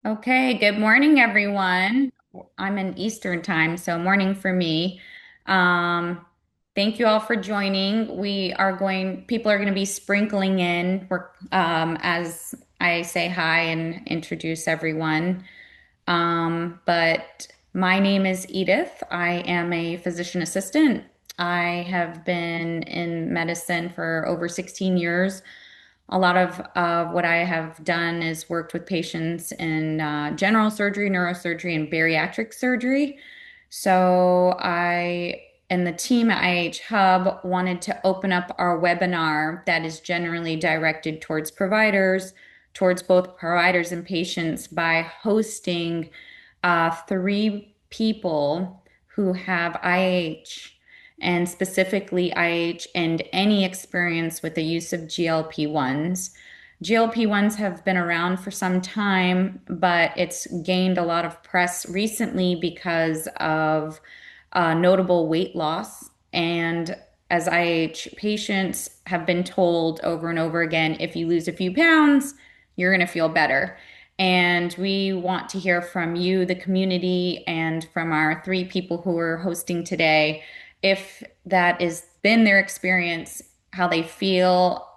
Okay, good morning, everyone. I'm in Eastern time, so morning for me. Um, Thank you all for joining. People are going to be sprinkling in as I say hi and introduce everyone. But my name is Edith. I am a physician assistant. I have been in medicine for over 16 years. A lot of what I have done is worked with patients in general surgery, neurosurgery, and bariatric surgery. So I and the team at IIH Hub wanted to open up our webinar that is generally directed towards both providers and patients by hosting three people who have IH and specifically IH and any experience with the use of GLP-1s. GLP-1s have been around for some time, but it's gained a lot of press recently because of notable weight loss. And as IH patients have been told over and over again, if you lose a few pounds, you're going to feel better. And we want to hear from you, the community, and from our three people who are hosting today, if that has been their experience, how they feel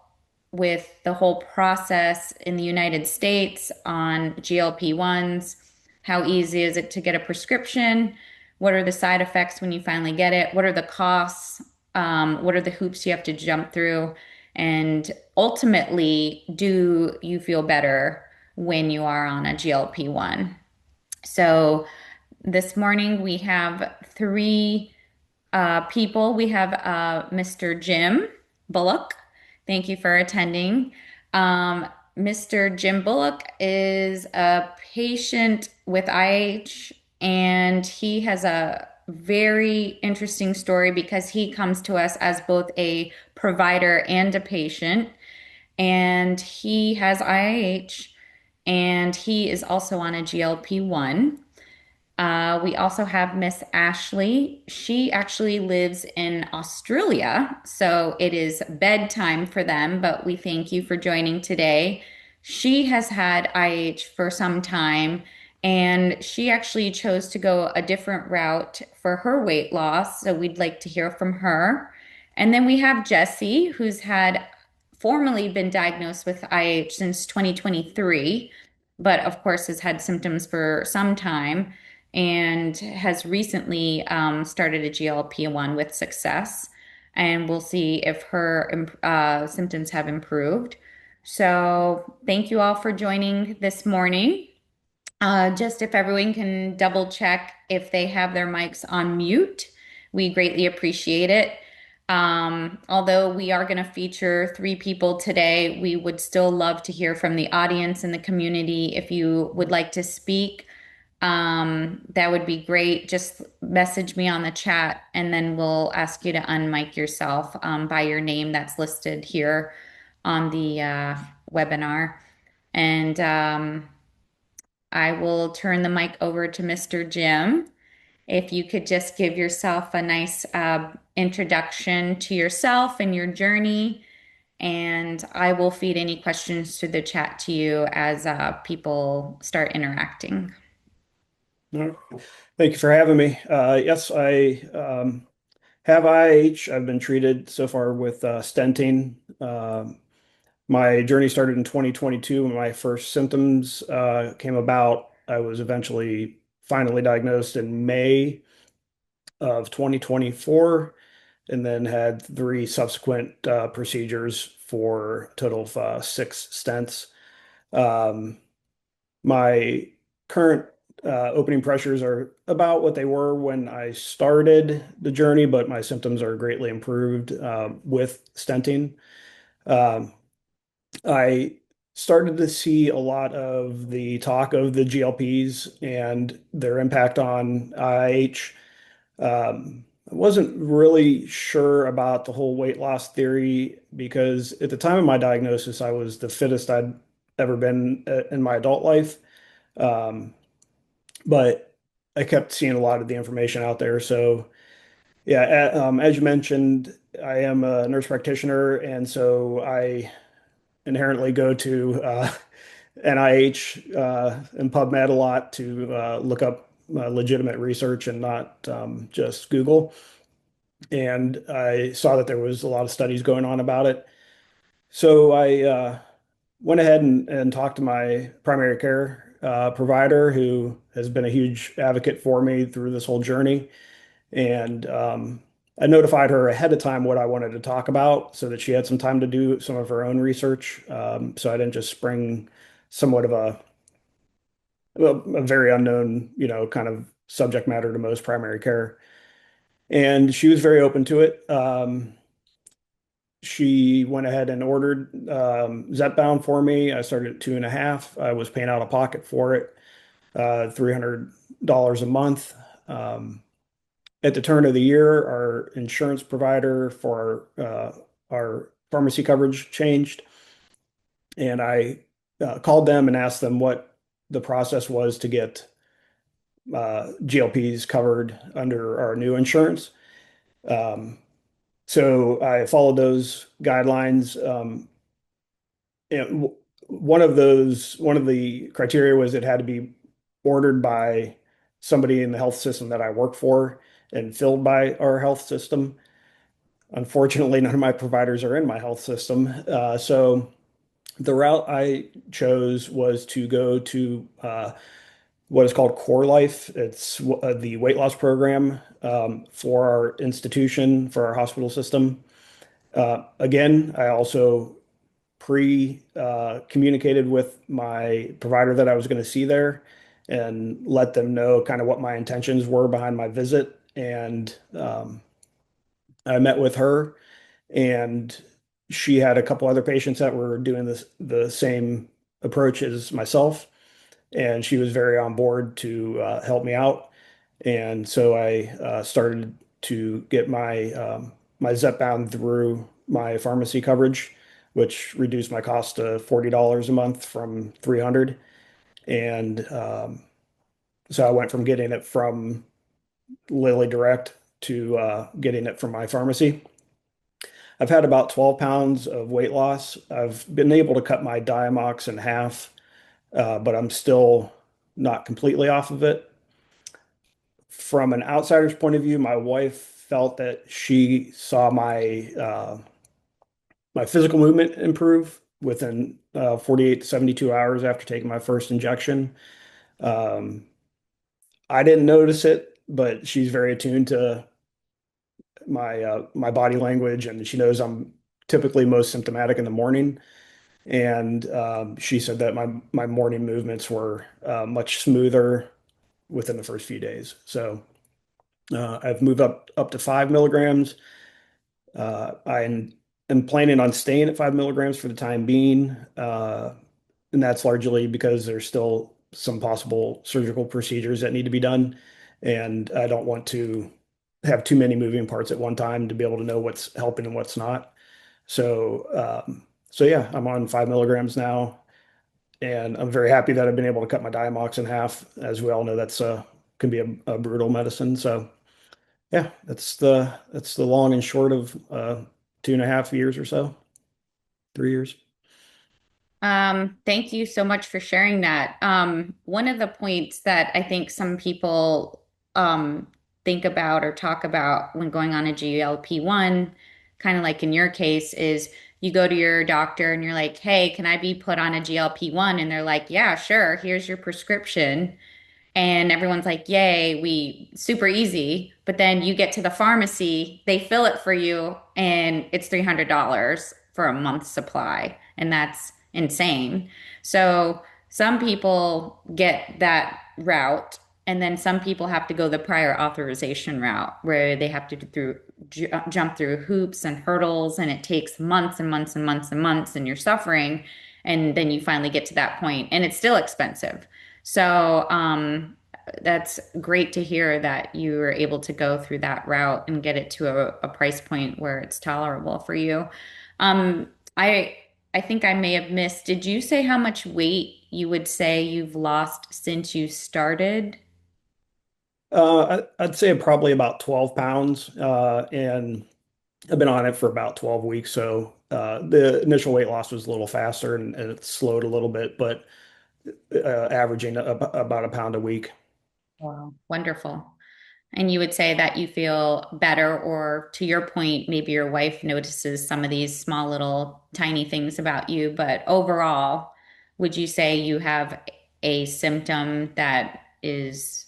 with the whole process in the United States on GLP-1s. How easy is it to get a prescription? What are the side effects when you finally get it? What are the costs? What are the hoops you have to jump through? And ultimately, do you feel better when you are on a GLP-1? So this morning we have three people. We have Mr. Jim Bullock. Thank you for attending. Um, Mr. Jim Bullock is a patient with IH, and he has a very interesting story because he comes to us as both a provider and a patient, and he has IH, and he is also on a GLP-1. We also have Miss Ashley. She actually lives in Australia, so it is bedtime for them, but we thank you for joining today. She has had IH for some time, and she actually chose to go a different route for her weight loss, so we'd like to hear from her. And then we have Jessie, who's had formerly been diagnosed with IH since 2023, but of course has had symptoms for some time and has recently started a GLP-1 with success. And we'll see if her symptoms have improved. So, thank you all for joining this morning. Just if everyone can double check if they have their mics on mute, we greatly appreciate it. Although we are going to feature three people today, we would still love to hear from the audience and the community. If you would like to speak, that would be great. Just message me on the chat and then we'll ask you to unmic yourself by your name that's listed here on the webinar. And I will turn the mic over to Mr. Jim. If you could just give yourself a nice introduction to yourself and your journey, and I will feed any questions to the chat to you as people start interacting. All right. Thank you for having me. Yes, I have IH. I've been treated so far with stenting. My journey started in 2022 when my first symptoms came about. I was eventually finally diagnosed in May of 2024 and then had three subsequent procedures for a total of six stents. Um, My current opening pressures are about what they were when I started the journey, but my symptoms are greatly improved with stenting. Um, I started to see a lot of the talk of the GLPs and their impact on IH. I wasn't really sure about the whole weight loss theory because at the time of my diagnosis, I was the fittest I'd ever been in my adult life. Um, but I kept seeing a lot of the information out there. So yeah, as you mentioned, I am a nurse practitioner, and so I inherently go to NIH and PubMed a lot to look up legitimate research and not just Google. And I saw that there was a lot of studies going on about it. So I went ahead and talked to my primary care provider, who has been a huge advocate for me through this whole journey. And I notified her ahead of time what I wanted to talk about so that she had some time to do some of her own research. So I didn't just spring somewhat of a very unknown, kind of subject matter to most primary care. And she was very open to it. She went ahead and ordered Zepbound for me. I started at 2.5. I was paying out of pocket for it, $300 a month. At the turn of the year, our insurance provider for our pharmacy coverage changed, and I called them and asked them what the process was to get GLPs covered under our new insurance. Um, so I followed those guidelines. And one of the criteria was it had to be ordered by somebody in the health system that I work for and filled by our health system. Unfortunately, none of my providers are in my health system. So the route I chose was to go to what is called Core Life. It's the weight loss program for our institution, for our hospital system. Again, I also communicated with my provider that I was going to see there and let them know kind of what my intentions were behind my visit. And I met with her, and she had a couple other patients that were doing the same approach as myself, and she was very on board to help me out. And so I started to get my Zepbound through my pharmacy coverage, which reduced my cost to $40 a month from 300. And so I went from getting it from Lilly Direct to getting it from my pharmacy. I've had about 12 pounds of weight loss. I've been able to cut my Diamox in half, but I'm still not completely off of it. From an outsider's point of view, my wife felt that she saw my physical movement improve within 48 to 72 hours after taking my first injection. Um, I didn't notice it, but she's very attuned to my body language, and she knows I'm typically most symptomatic in the morning. And she said that my morning movements were much smoother within the first few days. So I've moved up to 5 milligrams. I'm planning on staying at 5 milligrams for the time being, and that's largely because there's still some possible surgical procedures that need to be done, and I don't want to have too many moving parts at one time to be able to know what's helping and what's not. So yeah, I'm on 5 milligrams now, and I'm very happy that I've been able to cut my Diamox in half. As we all know, that's can be a brutal medicine. So yeah, that's the long and short of 2.5 years or so, 3 years. Thank you so much for sharing that. One of the points that I think some people think about or talk about when going on a GLP-1, kind of like in your case, is you go to your doctor and you're like, "Hey, can I be put on a GLP-1?" And they're like, "Yeah, sure. Here's your prescription." And everyone's like, yay, we super easy. But then you get to the pharmacy, they fill it for you, and it's $300 for a month's supply. And that's insane. So some people get that route, and then some people have to go the prior authorization route where they have to jump through hoops and hurdles, and it takes months and months and months and months, and you're suffering. And then you finally get to that point, and it's still expensive. So that's great to hear that you were able to go through that route and get it to a price point where it's tolerable for you. Um, I I think I may have missed. Did you say how much weight you would say you've lost since you started? I'd say probably about 12 pounds, and I've been on it for about 12 weeks. So The initial weight loss was a little faster and it slowed a little bit, but averaging about a pound a week. Wow. Wonderful. And you would say that you feel better, or to your point, maybe your wife notices some of these small little tiny things about you, but overall, would you say you have a symptom that is,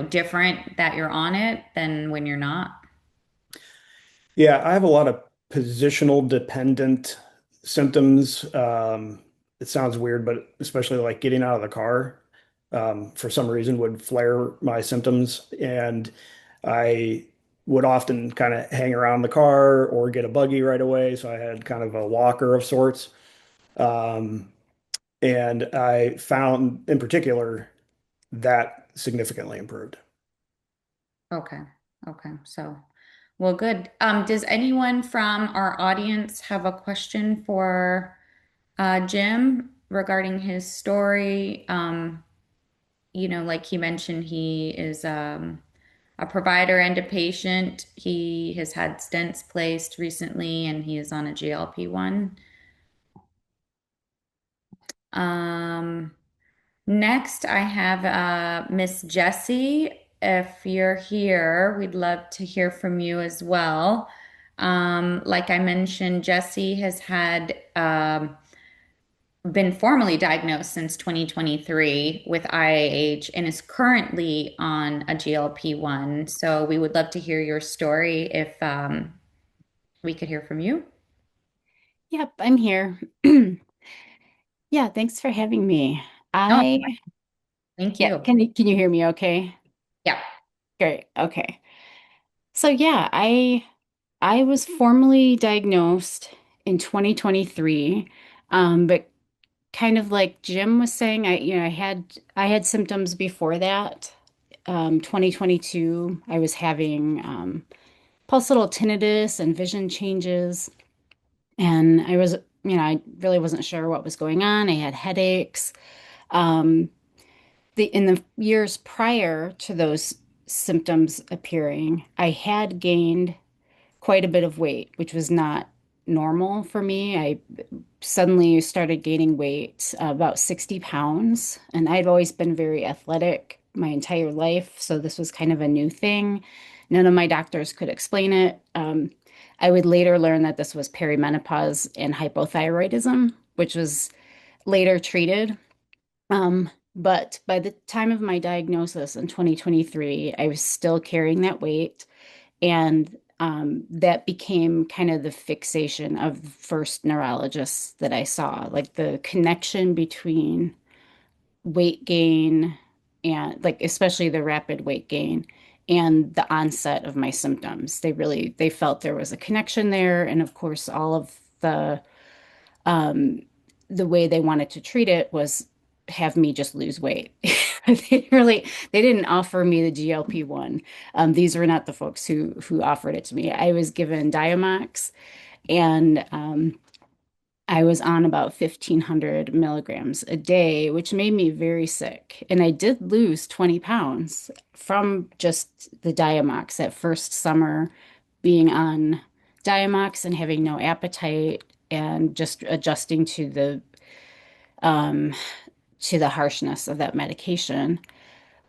different that you're on it than when you're not? Yeah, I have a lot of positional dependent symptoms. It sounds weird, but especially like getting out of the car, for some reason would flare my symptoms. And I would often kind of hang around the car or get a buggy right away. So I had kind of a walker of sorts. Um, and I found in particular that significantly improved. Okay. Okay. So, well, good. Does anyone from our audience have a question for Jim regarding his story? Like he mentioned, he is a provider and a patient. He has had stents placed recently and he is on a GLP-1. Um, Next, I have Miss Jessie. If you're here, we'd love to hear from you as well. Like I mentioned, Jessie has had been formally diagnosed since 2023 with IIH and is currently on a GLP-1. So we would love to hear your story if we could hear from you. Yep, I'm here. Yeah, thanks for having me. No, I thank Yeah, you. can you hear me okay? Yeah. Great. Okay. So yeah, I was formally diagnosed in 2023. But kind of like Jim was saying, I had symptoms before that. 2022, I was having pulsatile tinnitus and vision changes. And I really wasn't sure what was going on. I had headaches. Um, in the years prior to those symptoms appearing, I had gained quite a bit of weight, which was not normal for me. I suddenly started gaining weight, about 60 pounds, and I'd always been very athletic my entire life, so this was kind of a new thing. None of my doctors could explain it. I would later learn that this was perimenopause and hypothyroidism, which was later treated. But by the time of my diagnosis in 2023, I was still carrying that weight. And that became kind of the fixation of the first neurologists that I saw, like the connection between weight gain and like especially the rapid weight gain and the onset of my symptoms. They felt there was a connection there. And of course, all of um, the way they wanted to treat it was have me just lose weight. They didn't offer me the GLP-1. These were not the folks who offered it to me. I was given Diamox, and I was on about 1,500 milligrams a day, which made me very sick. And I did lose 20 pounds from just the Diamox that first summer being on Diamox and having no appetite and just adjusting um, to the harshness of that medication.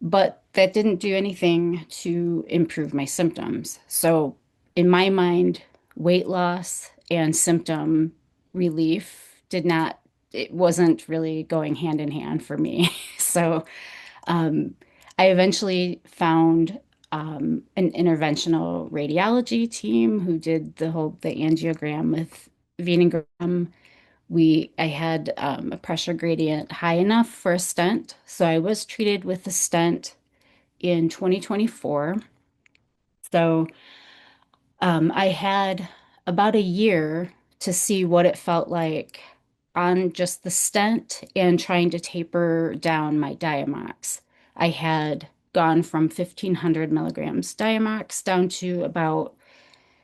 But that didn't do anything to improve my symptoms. So, in my mind, weight loss and symptom relief it wasn't really going hand in hand for me. So, um, I eventually found an interventional radiology team who did the angiogram with venogram. I had a pressure gradient high enough for a stent, so I was treated with a stent in 2024. So I had about a year to see what it felt like on just the stent and trying to taper down my Diamox. I had gone from 1,500 milligrams Diamox down to about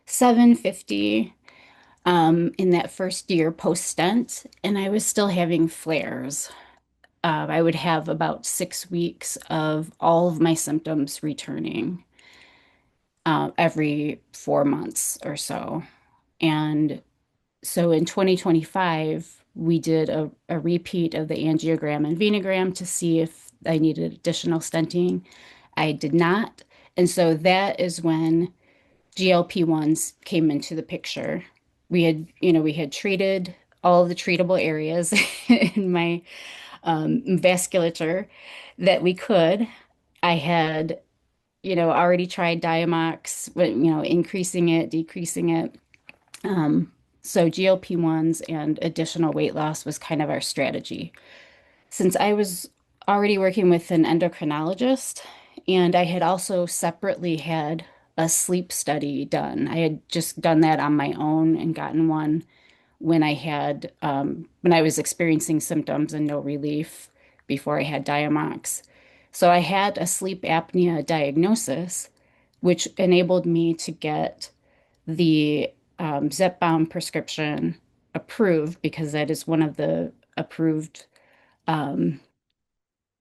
750 in that first year post stent, and I was still having flares. I would have about 6 weeks of all of my symptoms returning every 4 months or so. And So in 2025, we did a repeat of the angiogram and venogram to see if I needed additional stenting. I did not. And so that is when GLP-1s came into the picture. We had treated all of the treatable areas in my vasculature that we could. I had, already tried Diamox, but, increasing it, decreasing it. Um, so GLP-1s and additional weight loss was kind of our strategy. Since I was already working with an endocrinologist, and I had also separately had a sleep study done. I had just done that on my own and gotten one when I was experiencing symptoms and no relief before I had Diamox. So I had a sleep apnea diagnosis, which enabled me to get the Zepbound prescription approved because that is one of the approved um,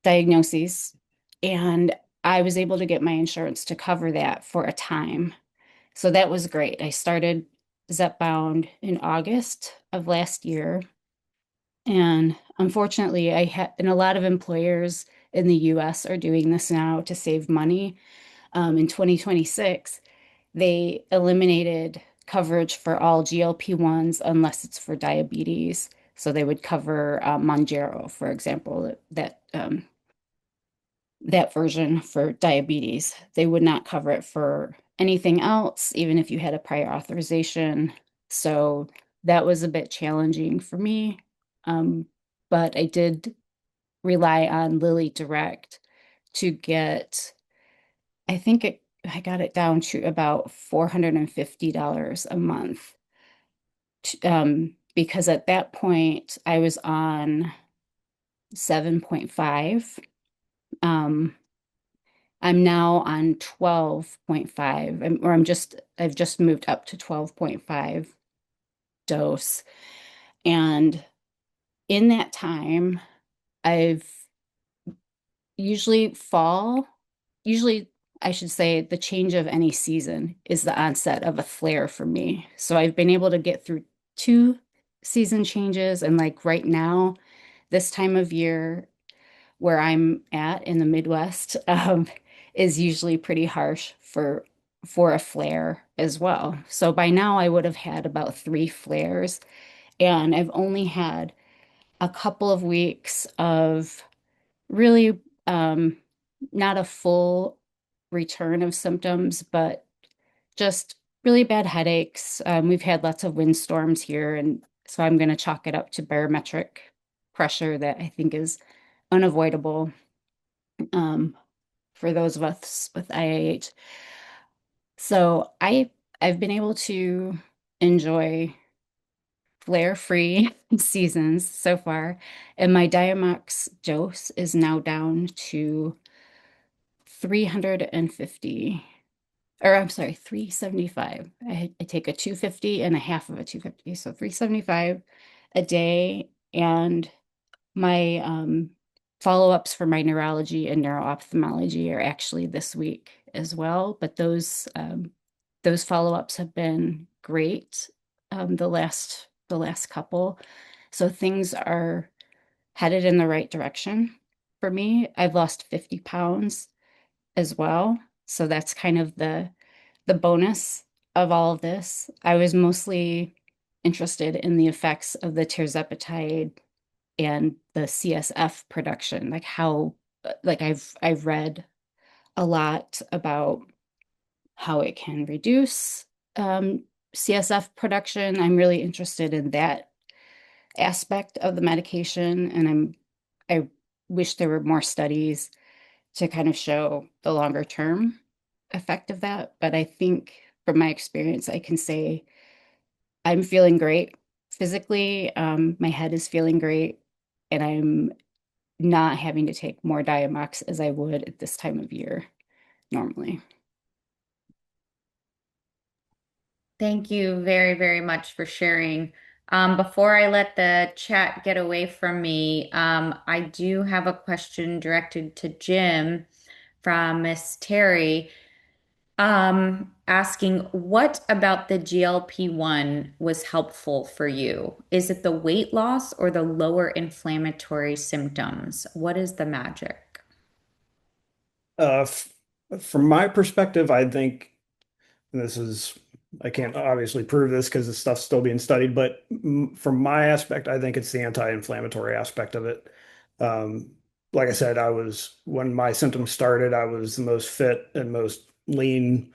diagnoses. And I was able to get my insurance to cover that for a time. So that was great. I started Zepbound in August of last year. And unfortunately, and a lot of employers in the US are doing this now to save money. In 2026, they eliminated coverage for all GLP-1s unless it's for diabetes. So they would cover Mounjaro, for example, that version for diabetes. They would not cover it for anything else, even if you had a prior authorization. So that was a bit challenging for me. Um, but I did rely on Lilly Direct to get, I got it down to about $450 a month. Because at that point I was on 7.5. Um, I'm now on 12.5, I've just moved up to 12.5 dose. And in that time, I've usually fall, usually I should say the change of any season is the onset of a flare for me. So I've been able to get through two season changes. And like right now, this time of year where I'm at in the Midwest, is usually pretty harsh for a flare as well. So by now I would have had about three flares, and I've only had a couple of weeks of really not a full return of symptoms, but just really bad headaches. We've had lots of windstorms here, and so I'm going to chalk it up to barometric pressure that I think is unavoidable um, for those of us with IIH. So I've been able to enjoy flare-free seasons so far, and my Diamox dose is now down to 350, or I'm sorry, 375. I take a 250 and a half of a 250, so 375 a day. And my follow-ups for my neurology and neuro-ophthalmology are actually this week as well. But those follow-ups have been great the last couple. So things are headed in the right direction for me. I've lost 50 pounds as well. So that's kind of the bonus of all of this. I was mostly interested in the effects of the tirzepatide and the CSF production, like how like I've read a lot about how it can reduce CSF production. I'm really interested in that aspect of the medication, and I wish there were more studies to kind of show the longer term effect of that. But I think from my experience, I can say I'm feeling great physically. My head is feeling great, and I'm not having to take more Diamox as I would at this time of year normally. Thank you very, very much for sharing. Before I let the chat get away from me, I do have a question directed to Jim from Miss Terry. Asking what about the GLP-1 was helpful for you? Is it the weight loss or the lower inflammatory symptoms? What is the magic? Uh, f from my perspective, I think this is, I can't obviously prove this because the stuff's still being studied, but from my aspect, I think it's the anti-inflammatory aspect of it. Um, like I said, when my symptoms started, I was the most fit and most lean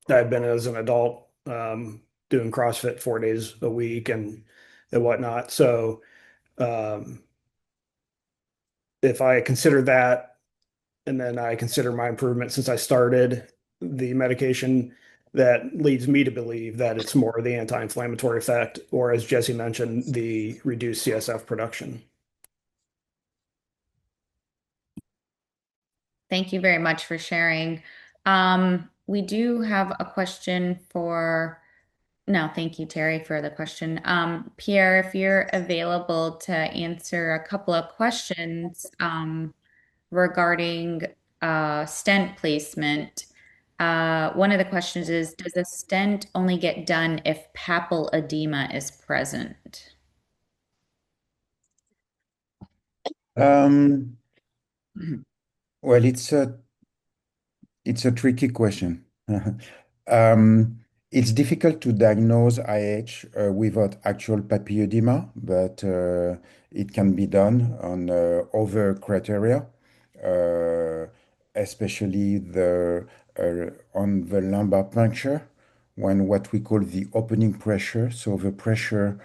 that I've been as an adult, doing CrossFit 4 days a week and whatnot. So, um, if I consider that, and then I consider my improvement since I started the medication, that leads me to believe that it's more the anti-inflammatory effect, or as Jesse mentioned, the reduced CSF production. Thank you very much for sharing. We do have a question for, no, thank you, Terry, for the question. Pierre, if you're available to answer a couple of questions, regarding stent placement. One of the questions is, does a stent only get done if papal edema is present? Um, well, it's a tricky question. Um, it's difficult to diagnose IH without actual papilledema, but it can be done on other criteria, uh, especially on the lumbar puncture, when what we call the opening pressure, so the pressure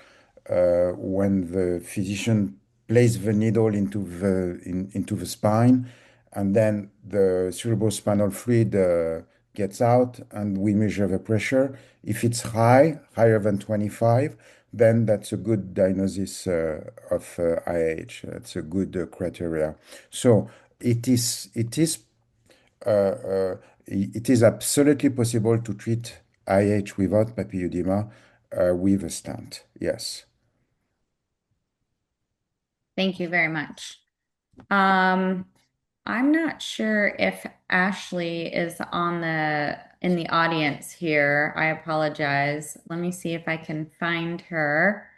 when the physician places the needle into the spine, and then the cerebrospinal fluid gets out, and we measure the pressure. If it's higher than 25, then that's a good diagnosis of IH. That's a good criteria. So it is uh, uh, it is absolutely possible to treat IH without papilledema with a stent. Yes. Thank you very much. Um, I'm not sure if Ashley is on the in the audience here. I apologize. Let me see if I can find her.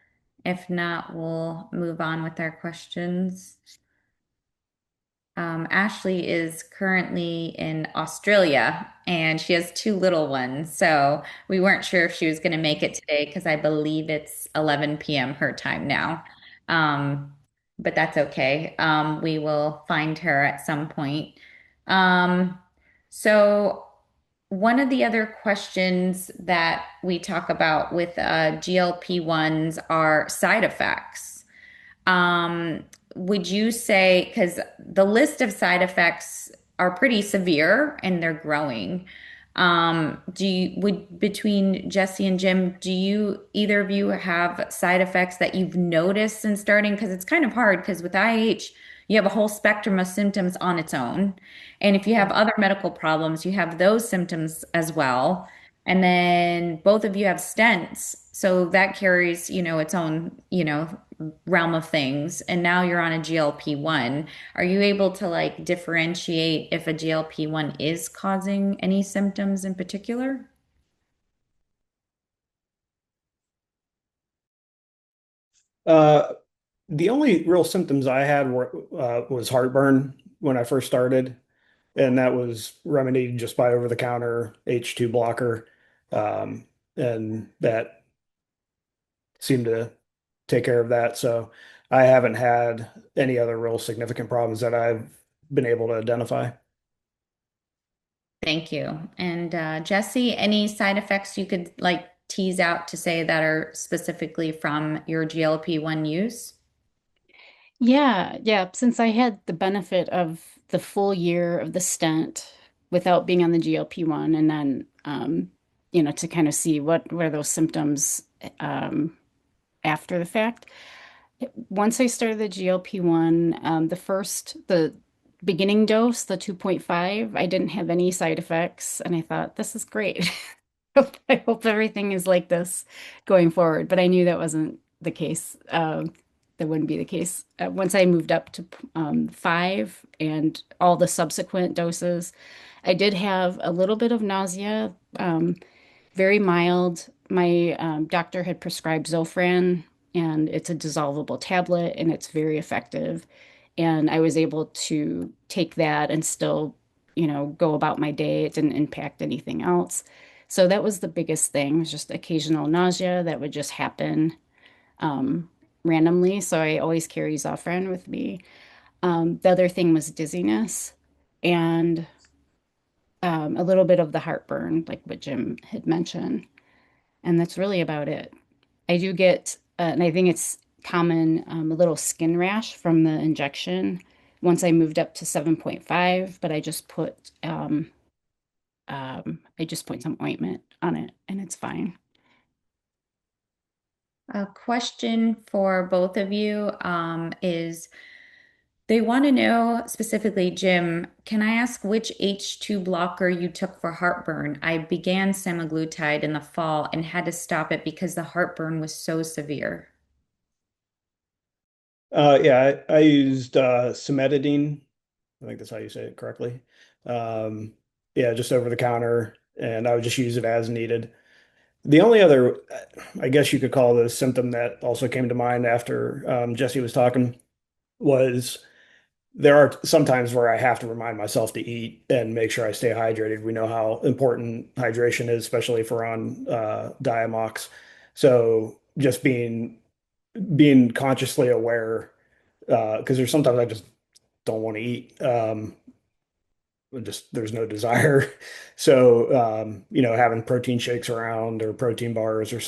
If not, we'll move on with our questions. Ashley is currently in Australia and she has two little ones. So we weren't sure if she was going to make it today because I believe it's 11 p.m. her time now. Um, but that's okay. We will find her at some point. Um, so one of the other questions that we talk about with GLP-1s are side effects. Um, would you say, because the list of side effects are pretty severe and they're growing. Would between Jesse and Jim, do you either of you have side effects that you've noticed since starting? Because it's kind of hard because with IH, you have a whole spectrum of symptoms on its own. And if you have other medical problems, you have those symptoms as well. And then both of you have stents. So that carries, its own, realm of things. And now you're on a GLP-1. Are you able to like differentiate if a GLP-1 is causing any symptoms in particular? Uh, the only real symptoms I had was heartburn when I first started, and that was remedied just by over-the-counter H2 blocker, and that seemed to take care of that. So I haven't had any other real significant problems that I've been able to identify. Thank you. And Jesse, any side effects you could like tease out to say that are specifically from your GLP-1 use? Yeah, yeah. Since I had the benefit of the full year of the stent without being on the GLP-1, and then to kind of see what are those symptoms um, after the fact. Once I started the GLP-1, the beginning dose, the 2.5, I didn't have any side effects, and I thought, this is great. I hope everything is like this going forward. But I knew that wasn't the case. That wouldn't be the case. Once I moved up to 5 and all the subsequent doses, I did have a little bit of nausea, very mild. My doctor had prescribed Zofran, and it's a dissolvable tablet, and it's very effective. And I was able to take that and still, go about my day. It didn't impact anything else. So that was the biggest thing, was just occasional nausea that would just happen um, randomly. So I always carry Zofran with me. The other thing was dizziness and a little bit of the heartburn, like what Jim had mentioned. And that's really about it. I do get, and I think it's common, a little skin rash from the injection once I moved up to 7.5, but I just put some ointment on it and it's fine. A question for both of you is they want to know specifically, Jim, can I ask which H2 blocker you took for heartburn? I began semaglutide in the fall and had to stop it because the heartburn was so severe. Yeah, I used cimetidine. I think that's how you say it correctly. Um, yeah, just over the counter, and I would just use it as needed. The only other, I guess you could call the symptom that also came to mind after Jesse was talking was there are some times where I have to remind myself to eat and make sure I stay hydrated. We know how important hydration is, especially if we're on Diamox. So just being consciously aware, because there's sometimes I just don't want to eat. Just there's no desire. So having protein shakes around or protein bars or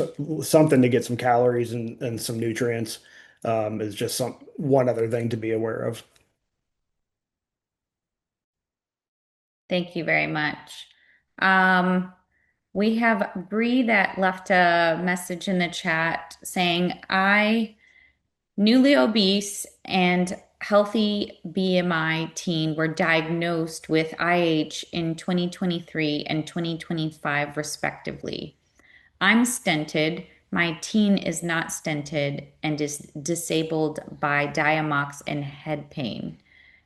something to get some calories and some nutrients is just one other thing to be aware of. Thank you very much. Um, we have Bree that left a message in the chat saying, I newly obese and healthy BMI teen were diagnosed with IH in 2023 and 2025, respectively. I'm stented. My teen is not stented and is disabled by Diamox and head pain.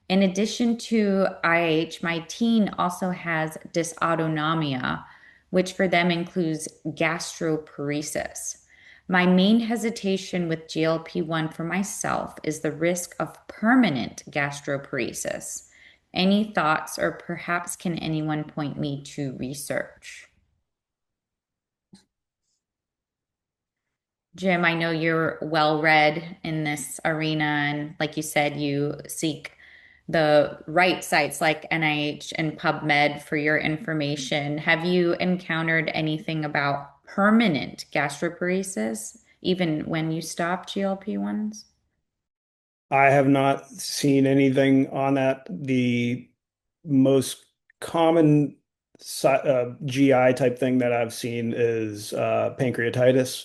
In addition to IH, my teen also has dysautonomia, which for them includes gastroparesis. My main hesitation with GLP-1 for myself is the risk of permanent gastroparesis. Any thoughts, or perhaps can anyone point me to research? Jim, I know you're well read in this arena, and like you said, you seek the right sites like NIH and PubMed for your information. Have you encountered anything about permanent gastroparesis, even when you stop GLP-1s? I have not seen anything on that. The most common GI type thing that I've seen is pancreatitis,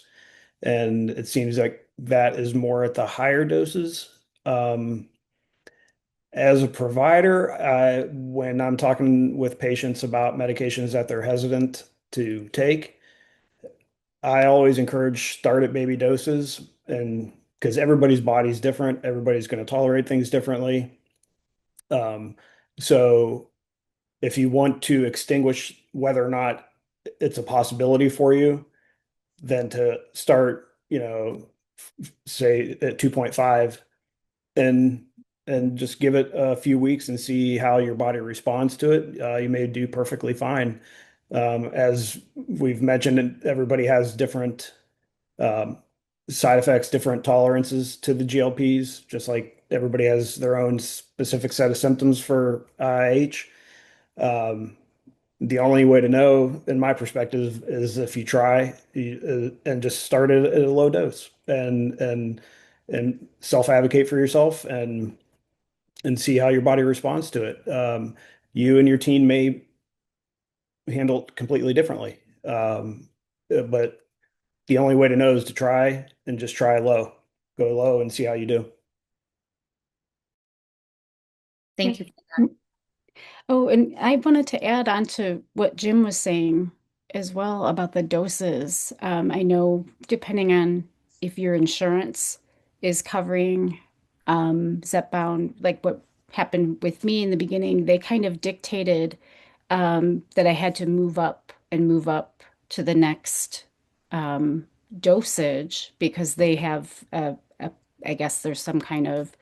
and it seems like that is more at the higher doses. Um, as a provider, when I'm talking with patients about medications that they're hesitant to take, I always encourage start at baby doses, and because everybody's body's different, everybody's going to tolerate things differently. Um, so if you want to extinguish whether or not it's a possibility for you, then to start, say at 2.5 and just give it a few weeks and see how your body responds to it. You may do perfectly fine. As we've mentioned, everybody has different um, side effects, different tolerances to the GLPs, just like everybody has their own specific set of symptoms for IH. Um, the only way to know, in my perspective, is if you try and just start it at a low dose and self-advocate for yourself and see how your body responds to it. You and your team may handle it completely differently, but the only way to know is to try and just try low, go low and see how you do. Thank Okay. you. Oh, and I wanted to add on to what Jim was saying as well about the doses. I know depending on if your insurance is covering Zepbound, like what happened with me in the beginning, they kind of dictated that I had to move up and move up to the next um, dosage because they have I guess there's some kind of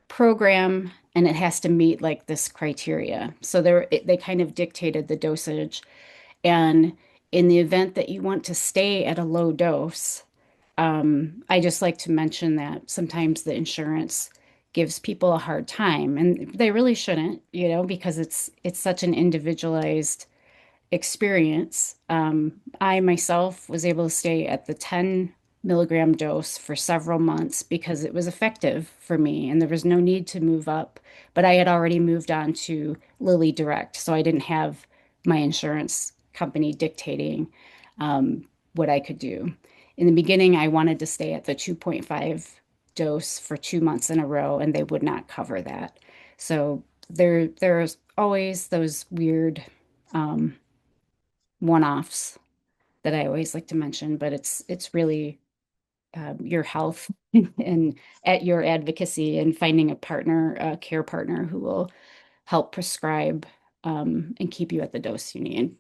program and it has to meet like this criteria. So they kind of dictated the dosage. And in the event that you want to stay at a low dose, I just like to mention that sometimes the insurance gives people a hard time, and they really shouldn't, because it's such an individualized experience. I myself was able to stay at the 10 milligram dose for several months because it was effective for me and there was no need to move up. But I had already moved on to Lilly Direct, so I didn't have my insurance company dictating what I could do. In the beginning, I wanted to stay at the 2.5 dose for 2 months in a row, and they would not cover that. So there's always those weird um, one-offs that I always like to mention, but it's really your health and at your advocacy and finding a partner, a care partner who will help prescribe and keep you at the dose you need.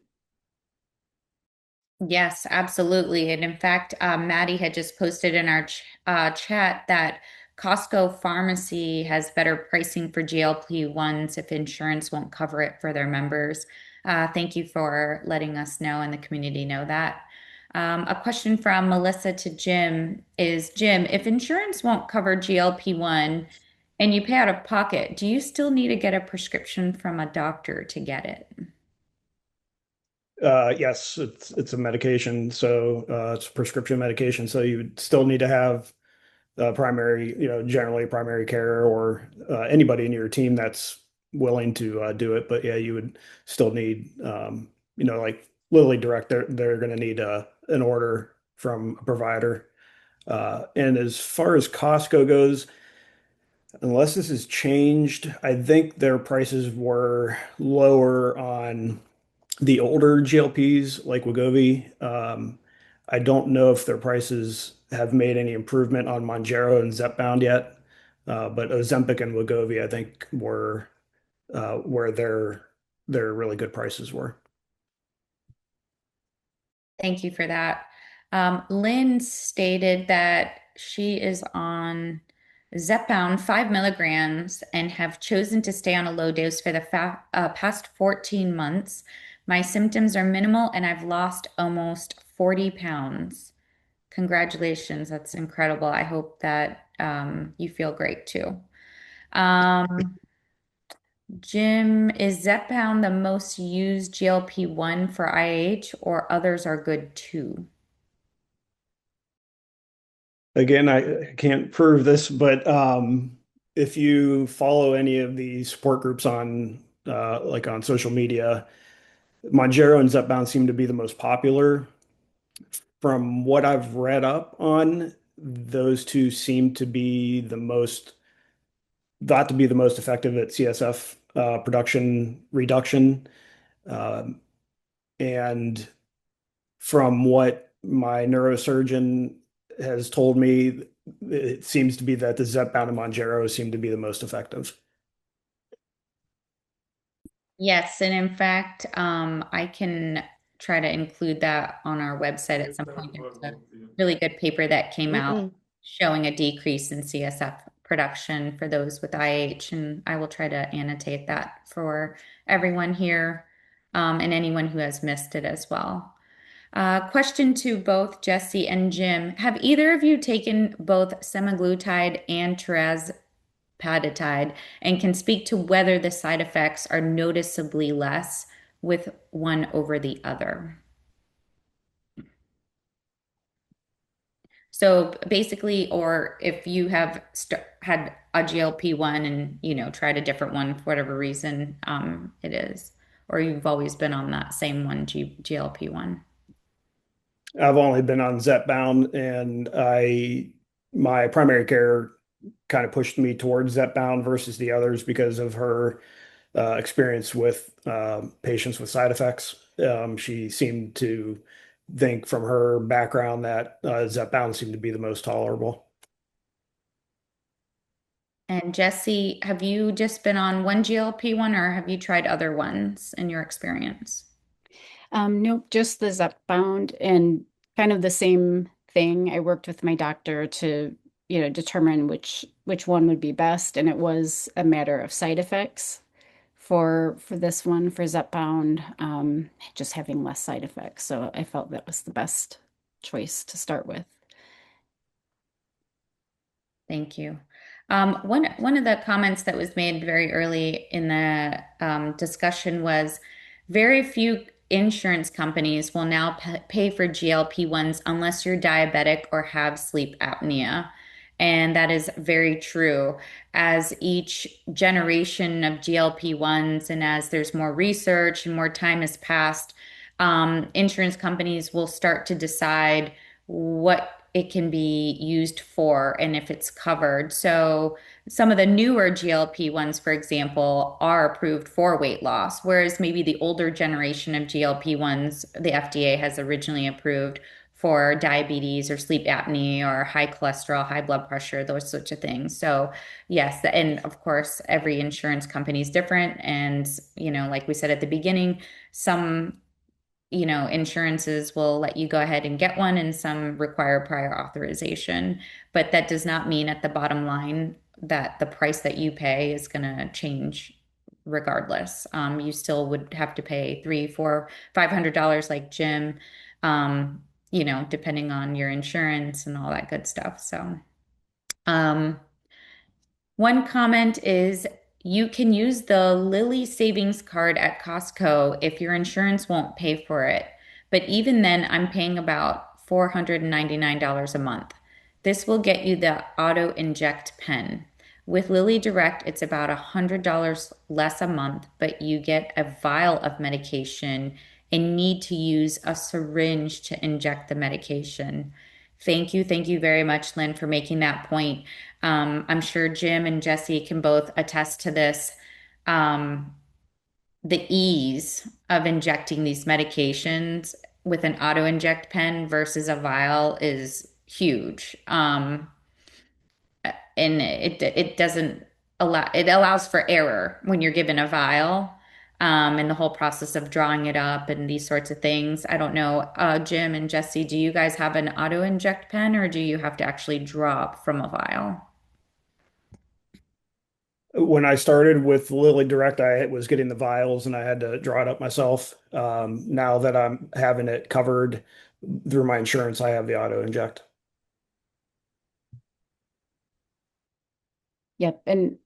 Yes, absolutely. And in fact, Maddie had just posted in our chat that Costco Pharmacy has better pricing for GLP-1s if insurance won't cover it for their members. Thank you for letting us know and the community know that. A question from Melissa to Jim is, Jim, if insurance won't cover GLP-1 and you pay out of pocket, do you still need to get a prescription from a doctor to get it? Yes, it's a medication, so it's a prescription medication. So you would still need to have primary, generally primary care or anybody in your team that's willing to do it. But yeah, you would still need, like Lilly Direct, they're going to need an order from a provider. And as far as Costco goes, unless this has changed, I think their prices were lower on the older GLPs like Wegovy. I don't know if their prices have made any improvement on Mounjaro and Zepbound yet, but Ozempic and Wegovy, I think, were where their really good prices were. Thank you for that. Lynn stated that she is on Zepbound 5 milligrams and have chosen to stay on a low dose for the past 14 months. My symptoms are minimal and I've lost almost 40 pounds. Congratulations, that's incredible. I hope that you feel great too. Um, Jim, is Zepbound the most used GLP-1 for IH or others are good too? Again, I can't prove this, but if you follow any of the support groups on like on social media, Mounjaro and Zepbound seem to be the most popular. From what I've read up on, those two seem to be the most thought to be the most effective at CSF production reduction. Um, and from what my neurosurgeon has told me, it seems to be that the Zepbound and Mounjaro seem to be the most effective. Yes, and in fact, I can try to include that on our website at some point. There's a really good paper that came out Mm-mm. showing a decrease in CSF production for those with IH, and I will try to annotate that for everyone here, and anyone who has missed it as well. Question to both Jesse and Jim. Have either of you taken both semaglutide and tirzepatide and can speak to whether the side effects are noticeably less with one over the other? So basically, or if you have had a GLP-1 and tried a different one for whatever reason it is, or you've always been on that same one, GLP-1. I've only been on Zepbound, and my primary care kind of pushed me towards Zepbound versus the others because of her experience with patients with side effects. She seemed to think from her background that Zepbound seemed to be the most tolerable. And Jesse, have you just been on one GLP-1 or have you tried other ones in your experience? Nope, just the Zepbound and kind of the same thing. I worked with my doctor to, determine which one would be best, and it was a matter of side effects for this one for Zepbound, just having less side effects. So I felt that was the best choice to start with. Thank you. One of the comments that was made very early in the discussion was very few insurance companies will now pay for GLP-1s unless you're diabetic or have sleep apnea. And that is very true. As each generation of GLP-1s and as there's more research and more time has passed, insurance companies will start to decide what it can be used for and if it's covered. So some of the newer GLP ones, for example, are approved for weight loss, whereas maybe the older generation of GLP ones, the FDA has originally approved for diabetes or sleep apnea or high cholesterol, high blood pressure, those sorts of things. So yes, and of course, every insurance company is different. And, like we said at the beginning, some insurances will let you go ahead and get one, and some require prior authorization. But that does not mean at the bottom line that the price that you pay is going to change regardless. You still would have to pay three, four, $500 like Jim, depending on your insurance and all that good stuff. So, um, one comment is you can use the Lilly Savings Card at Costco if your insurance won't pay for it. But even then, I'm paying about $499 a month. This will get you the auto inject pen. With Lilly Direct, it's about $100 less a month, but you get a vial of medication and need to use a syringe to inject the medication. Thank you. Thank you very much, Lynn, for making that point. I'm sure Jim and Jesse can both attest to this. Um, the ease of injecting these medications with an auto inject pen versus a vial is huge. And it doesn't allow it allows for error when you're given a vial. And the whole process of drawing it up and these sorts of things. I don't know, Jim and Jesse, do you guys have an auto inject pen or do you have to actually draw up from a vial? When I started with Lilly Direct, I was getting the vials and I had to draw it up myself. Now that I'm having it covered through my insurance, I have the auto inject. Yep. And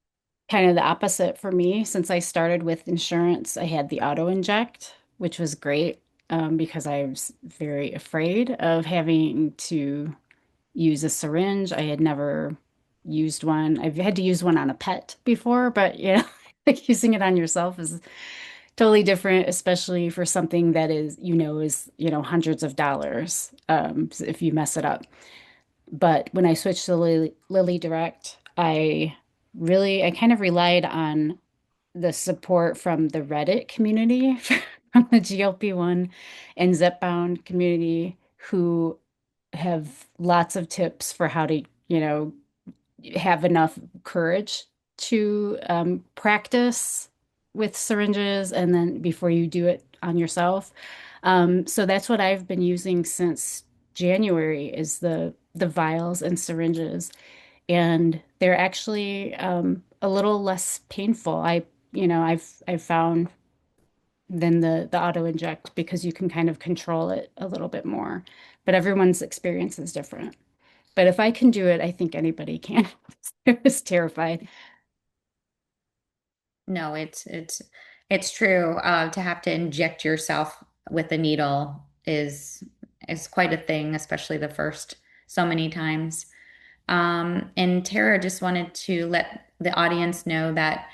kind of the opposite for me. Since I started with insurance, I had the auto inject, which was great, because I was very afraid of having to use a syringe. I had never used one. I've had to use one on a pet before, but like using it on yourself is totally different, especially for something that is hundreds of dollars, if you mess it up. But when I switched to Lily Direct, I kind of relied on the support from the Reddit community, from the GLP-1 and Zepbound community, who have lots of tips for how to, have enough courage to practice with syringes and then before you do it on yourself. So that's what I've been using since January is the vials and syringes, and they're actually a little less painful. I've found than the auto inject because you can kind of control it a little bit more. But everyone's experience is different. But if I can do it, I think anybody can. I was terrified. No, it's true. To have to inject yourself with a needle is quite a thing, especially the first so many times. And Tara just wanted to let the audience know that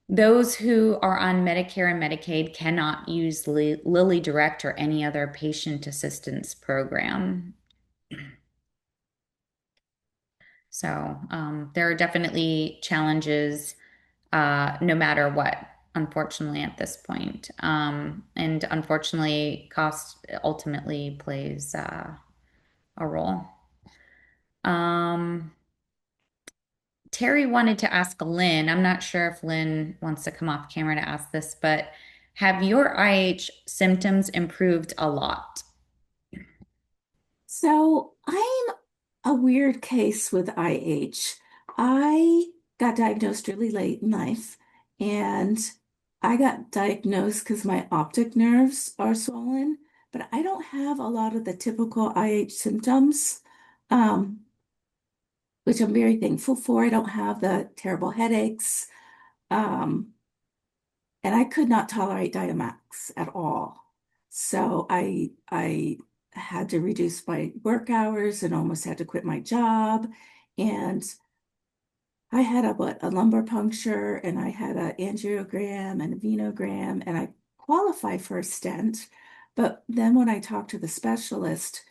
those who are on Medicare and Medicaid cannot use Lilly Direct or any other patient assistance program. So there are definitely challenges no matter what, unfortunately, at this point. And unfortunately, cost ultimately plays a role. Um, Terry wanted to ask Lynn. I'm not sure if Lynn wants to come off camera to ask this, but have your IH symptoms improved a lot? So I'm a weird case with IH. I got diagnosed really late in life, and I got diagnosed because my optic nerves are swollen, but I don't have a lot of the typical IH symptoms, um, which I'm very thankful for. I don't have the terrible headaches, um, and I could not tolerate Dynamax at all. So I had to reduce my work hours and almost had to quit my job. And I had a lumbar puncture, and I had an angiogram and a venogram, and I qualified for a stent. But then when I talked to the specialist,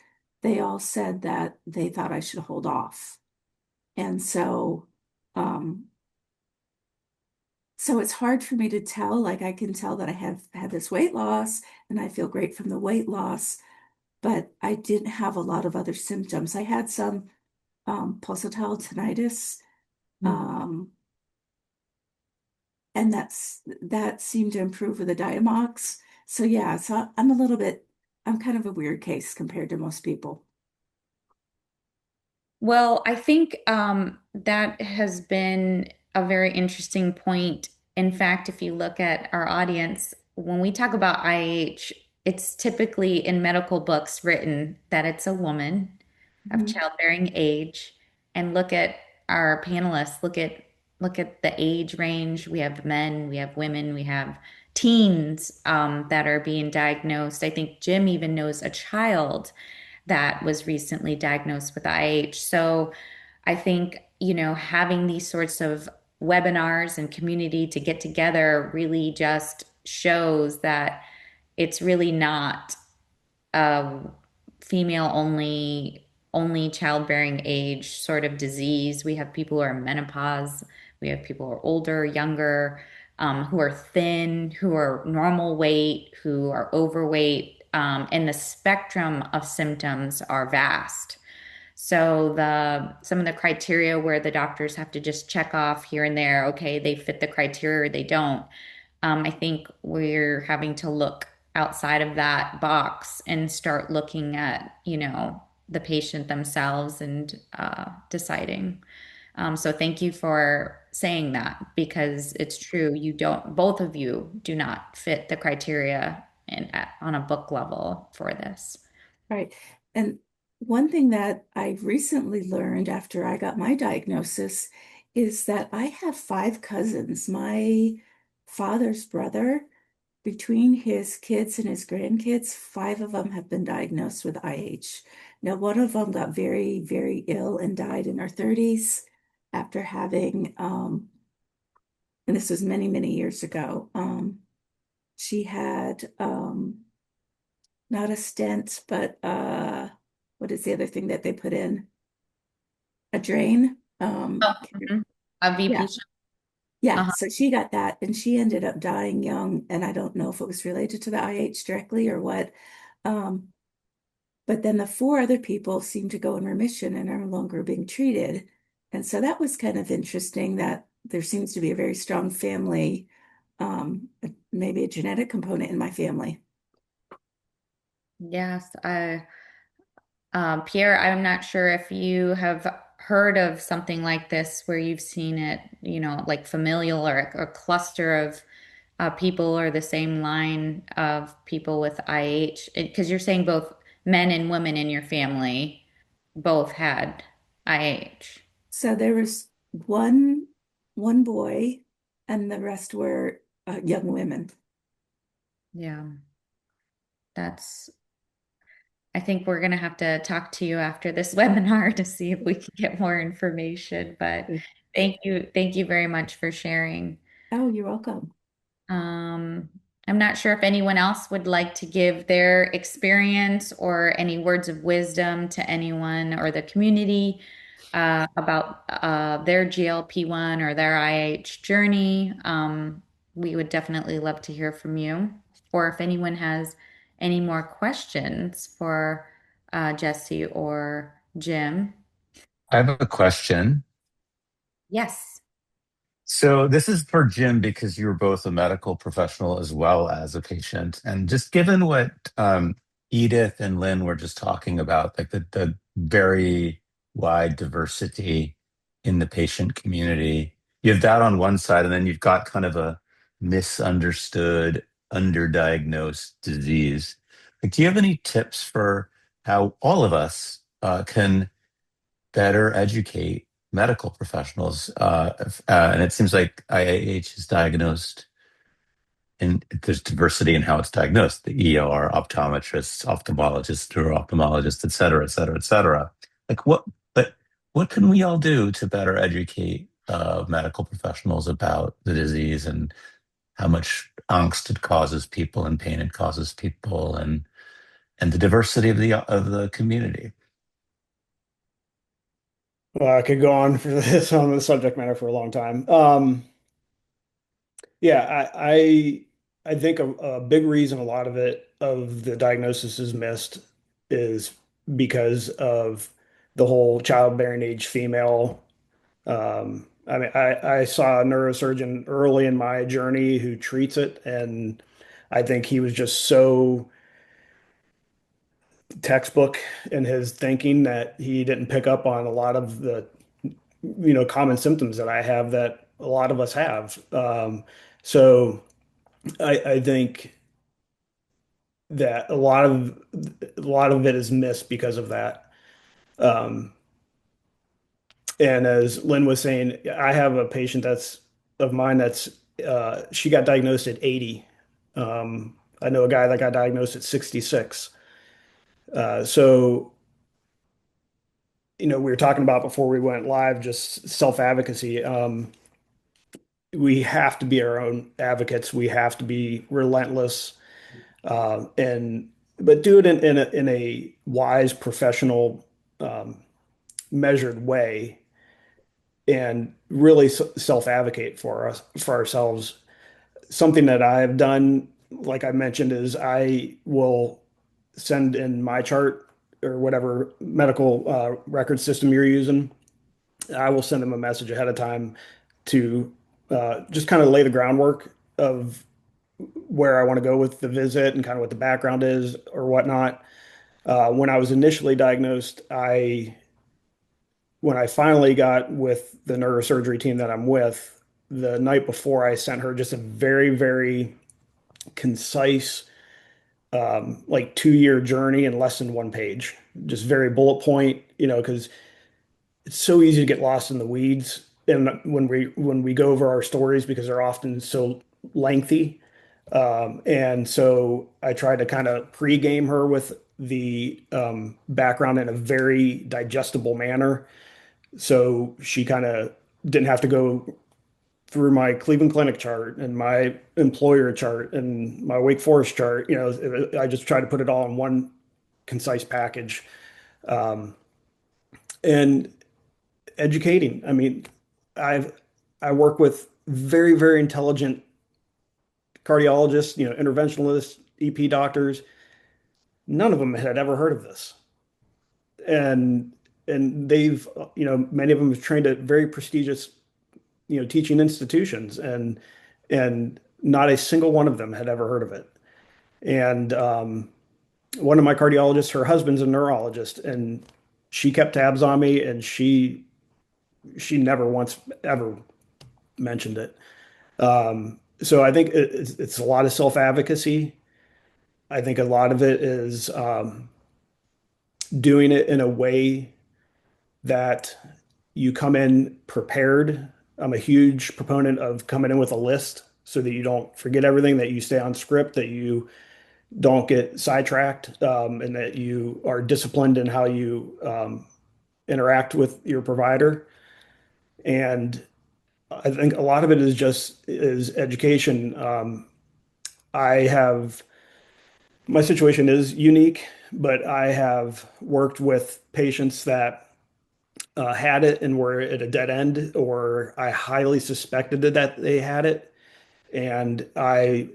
they all said that they thought I should hold off. And um, so it's hard for me to tell. Like I can tell that I have had this weight loss and I feel great from the weight loss, but I didn't have a lot of other symptoms. I had some pulsatile tinnitus, Mm. um, and that seemed to improve with the Diamox. So yeah, so I'm kind of a weird case compared to most people. Well, I think that has been a very interesting point. In fact, if you look at our audience, when we talk about IH, it's typically in medical books written that it's a woman of Mhm. childbearing age. And look at our panelists, look at the age range. We have men, we have women, we have teens that are being diagnosed. I think Jim even knows a child that was recently diagnosed with IH. So I think, having these sorts of webinars and community to get together really just shows that it's really not a female only childbearing age sort of disease. We have people who are menopause, we have people who are older, younger, who are thin, who are normal weight, who are overweight, and the spectrum of symptoms are vast. So the some of the criteria where the doctors have to just check off here and there, okay, they fit the criteria or they don't. I think we're having to look outside of that box and start looking at, the patient themselves and deciding. So thank you for saying that because it's true. Both of you do not fit the criteria on a book level for this. Right. And one thing that I recently learned after I got my diagnosis is that I have five cousins. My father's brother, between his kids and his grandkids, five of them have been diagnosed with IH. Now, one of them got very, very ill and died in her 30s after having, and this was many, many years ago. She had not a stent, but what is the other thing that they put in? A drain. Oh, mhm. A VP. Yeah, yeah. Uh-huh. So she got that, and she ended up dying young. And I don't know if it was related to the IH directly or what. Um, but then the four other people seem to go in remission and are no longer being treated. And so that was kind of interesting that there seems to be a very strong family, maybe a genetic component in my family. Yes, Pierre, I'm not sure if you have heard of something like this where you've seen it, like familial or a cluster of people or the same line of people with IH. Because you're saying both men and women in your family both had IH. So there was one boy, and the rest were young women. Yeah, that's I think we're going to have to talk to you after this webinar to see if we can get more information. But thank you very much for sharing. Oh, you're welcome. Um, I'm not sure if anyone else would like to give their experience or any words of wisdom to anyone or the community about their GLP-1 or their IH journey. We would definitely love to hear from you. Or if anyone has any more questions for Jesse or Jim. I have a question. Yes. So this is for Jim because you're both a medical professional as well as a patient. And just given what Edith and Lynn were just talking about, like the very wide diversity in the patient community, you have that on one side, and then you've got kind of a misunderstood, underdiagnosed disease. Like, do you have any tips for how all of us can better educate medical professionals? And it seems like IIH is diagnosed, and there's diversity in how it's diagnosed. The ER, optometrists, ophthalmologists, neuro-ophthalmologists, et cetera, et cetera, et cetera. Like but what can we all do to better educate medical professionals about the disease and how much angst it causes people and pain it causes people and the diversity of the community? Well, I could go on for this on the subject matter for a long time. Yeah, I think a big reason a lot of the diagnosis is missed is because of the whole childbearing age female. I mean, I saw a neurosurgeon early in my journey who treats it, and I think he was just so textbook in his thinking that he didn't pick up on a lot of the common symptoms that I have that a lot of us have. So I think that a lot of it is missed because of that. Um, and as Lynn was saying, I have a patient that's of mine that's she got diagnosed at 80. I know a guy that got diagnosed at 66. So we were talking about before we went live, just self-advocacy. We have to be our own advocates. We have to be relentless, and but do it in a wise, professional, um, measured way, and really self-advocate for ourselves. Something that I have done, like I mentioned, is I will send in my chart or whatever medical record system you're using. I will send them a message ahead of time to just kind of lay the groundwork of where I want to go with the visit and kind of what the background is or whatnot. When I was initially diagnosed, when I finally got with the neurosurgery team that I'm with, the night before I sent her just a very, very concise, like 2-year journey in less than one page, just very bullet point, because it's so easy to get lost in the weeds. And when we go over our stories because they're often so lengthy. And so I tried to kind of pre-game her with the background in a very digestible manner. So she kind of didn't have to go through my Cleveland Clinic chart and my employer chart and my Wake Forest chart. I just tried to put it all in one concise package. Um, and educating. I mean, I've I work with very, very intelligent cardiologists, interventionalists, EP doctors. None of them had ever heard of this. And they've, many of them have trained at very prestigious, teaching institutions, and not a single one of them had ever heard of it. And one of my cardiologists, her husband's a neurologist, and she kept tabs on me, and she never once ever mentioned it. So I think it's a lot of self-advocacy. I think a lot of it is doing it in a way that you come in prepared. I'm a huge proponent of coming in with a list so that you don't forget everything, that you stay on script, that you don't get sidetracked, and that you are disciplined in how you interact with your provider. And I think a lot of it is education. I have My situation is unique, but I have worked with patients that had it and were at a dead end, or I highly suspected that they had it. And I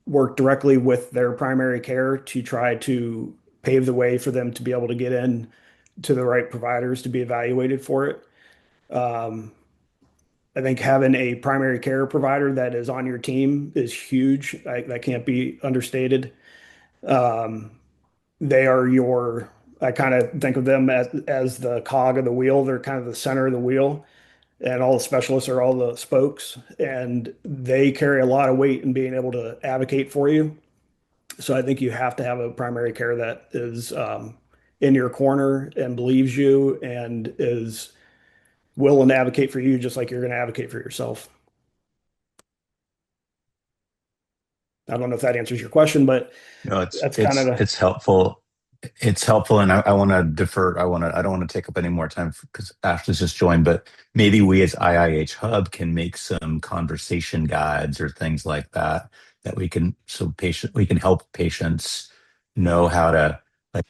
worked directly with their primary care to try to pave the way for them to be able to get in to the right providers to be evaluated for it. Um, I think having a primary care provider that is on your team is huge. That can't be understated. Um, they are your, I kind of think of them as the cog of the wheel. They're kind of the center of the wheel, and all the specialists are all the spokes, and they carry a lot of weight in being able to advocate for you. So I think you have to have a primary care that is in your corner and believes you and is willing to advocate for you just like you're going to advocate for yourself. I don't know if that answers your question, but No, that's kind of the, it's helpful. It's helpful, and I want to defer. I don't want to take up any more time because Ashley's just joined. But maybe we as IIH Hub can make some conversation guides or things like that that we can help patients know how to, like,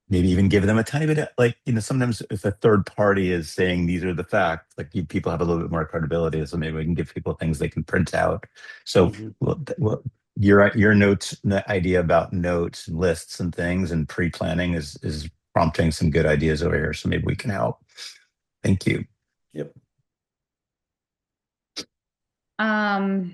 maybe even give them a tiny bit of, like, sometimes if a third party is saying these are the facts, like, people have a little bit more credibility, so maybe we can give people things they can print out. So Mhm. well, your notes, the idea about notes and lists and things and pre-planning is prompting some good ideas over here, so maybe we can help. Thank you. Yep. Um,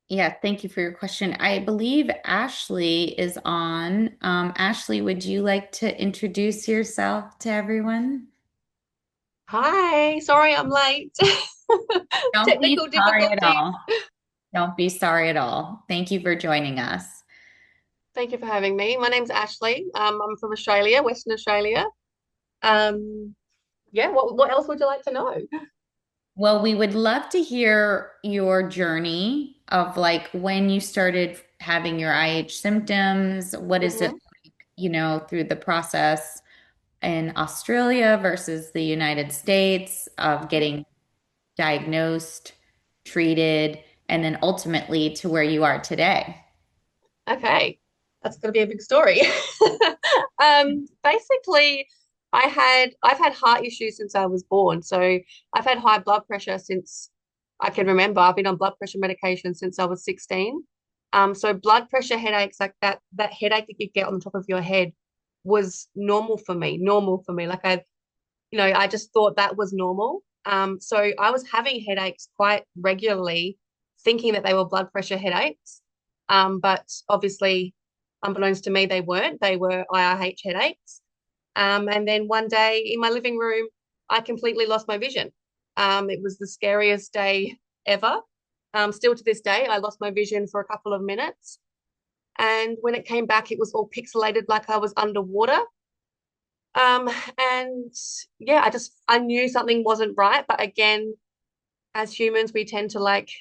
yeah, thank you for your question. I believe Ashley is on. Ashley, would you like to introduce yourself to everyone? Hi, sorry I'm late. Don't be Technical sorry at difficulties. all. Don't be sorry at all. Thank you for joining us. Thank you for having me. My name's Ashley. I'm from Australia, Western Australia. Um, yeah, what else would you like to know? Well, we would love to hear your journey of like when you started having your IH symptoms. What is it Hmm. like, through the process in Australia versus the United States of getting diagnosed, treated, and then ultimately to where you are today? Okay, that's going to be a big story. Basically, I've had heart issues since I was born. So I've had high blood pressure since I can remember. I've been on blood pressure medication since I was 16. So blood pressure headaches, like that headache that you get on the top of your head was normal for me. I just thought that was normal. So I was having headaches quite regularly, thinking that they were blood pressure headaches. But obviously, unbeknownst to me, they weren't. They were IIH headaches. And then one day in my living room, I completely lost my vision. It was the scariest day ever. Still to this day, I lost my vision for a couple of minutes. And when it came back, it was all pixelated like I was underwater. Um, and yeah, I knew something wasn't right, but again, as humans, we tend to like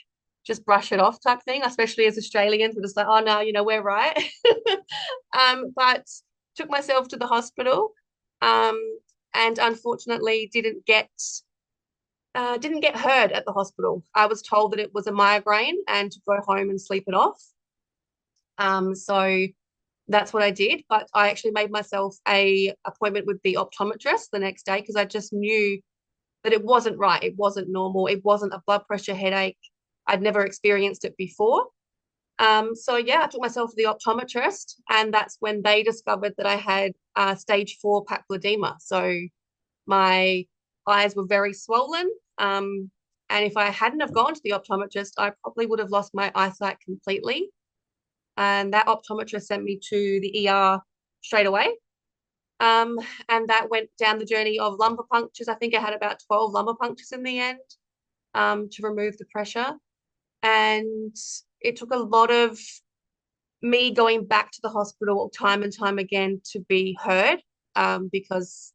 just brush it off type thing, especially as Australians. We're just like, oh no, we're right. But took myself to the hospital, um, and unfortunately didn't get heard at the hospital. I was told that it was a migraine and to go home and sleep it off. So that's what I did. But I actually made myself a appointment with the optometrist the next day because I just knew that it wasn't right. It wasn't normal. It wasn't a blood pressure headache. I'd never experienced it before. So yeah, I took myself to the optometrist, and that's when they discovered that I had stage 4 papilledema. So my eyes were very swollen. And if I hadn't have gone to the optometrist, I probably would have lost my eyesight completely. And that optometrist sent me to the ER straight away. Um, and that went down the journey of lumbar punctures. I think I had about 12 lumbar punctures in the end, to remove the pressure. And it took a lot of me going back to the hospital time and time again to be heard, because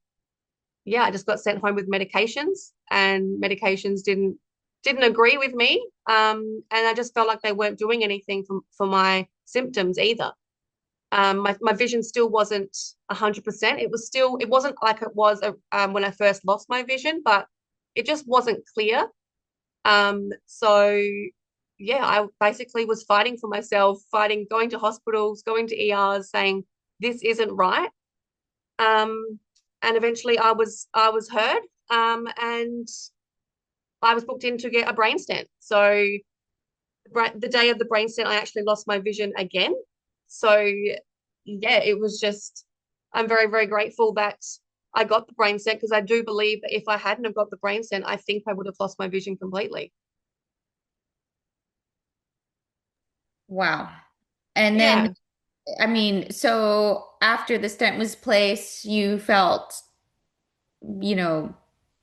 yeah, I just got sent home with medications, and medications didn't agree with me. And I just felt like they weren't doing anything for my symptoms either. My vision still wasn't 100%. It wasn't like it was when I first lost my vision, but it just wasn't clear. So yeah, I basically was fighting for myself, going to hospitals, going to ERs, saying this isn't right. Um, and eventually I was heard, and I was booked in to get a brain stent. So the day of the brain stent, I actually lost my vision again. So yeah, it was just, I'm very, very grateful that I got the brain stent because I do believe that if I hadn't have got the brain stent, I think I would have lost my vision completely. Wow. And then, Yeah. I mean, so after the stent was placed, you felt, you know,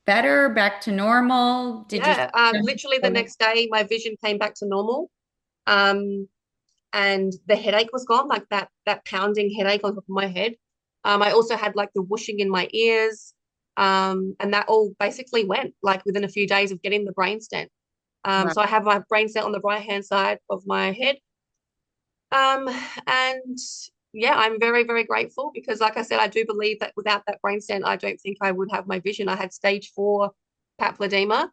better, back to normal? Did your Yeah. Literally the next day, my vision came back to normal. Um, and the headache was gone, like that pounding headache on top of my head. I also had like the whooshing in my ears. And that all basically went like within a few days of getting the brain stent. wow. So I have my brain stent on the right hand side of my head. Um, and yeah, I'm very, very grateful because, like I said, I do believe that without that brain stent, I don't think I would have my vision. I had stage 4 papilledema.